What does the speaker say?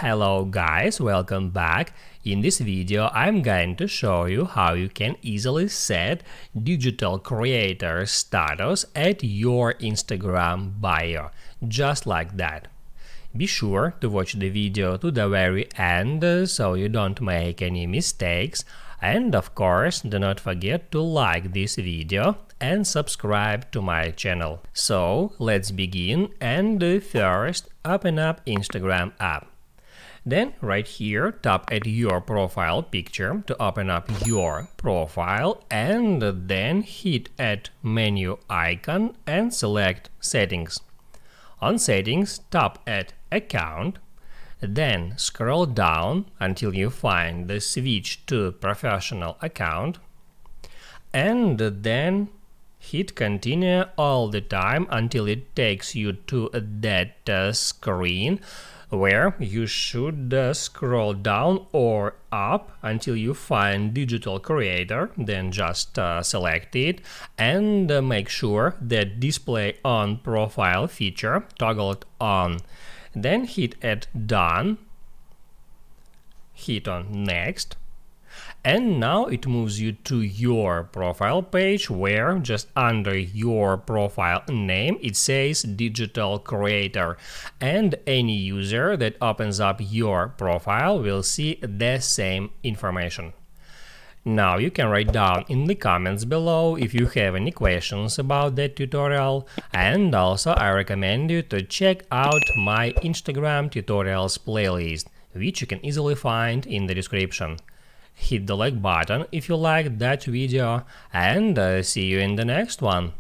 Hello guys, welcome back. In this video I'm going to show you how you can easily set digital creator status at your Instagram bio, just like that. Be sure to watch the video to the very end so you don't make any mistakes, and of course do not forget to like this video and subscribe to my channel. So let's begin, and first open up Instagram app. Then right here tap at your profile picture to open up your profile, and then hit at menu icon and select settings. On settings tap at account, then scroll down until you find the switch to professional account, and then hit continue all the time until it takes you to that screen where you should scroll down or up until you find digital creator. Then just select it and make sure that display on profile feature toggled on. Then hit at done, hit on next, and now it moves you to your profile page where just under your profile name it says digital creator, and any user that opens up your profile will see the same information. Now you can write down in the comments below if you have any questions about that tutorial, and also I recommend you to check out my Instagram tutorials playlist, which you can easily find in the description. Hit the like button if you liked that video, and see you in the next one.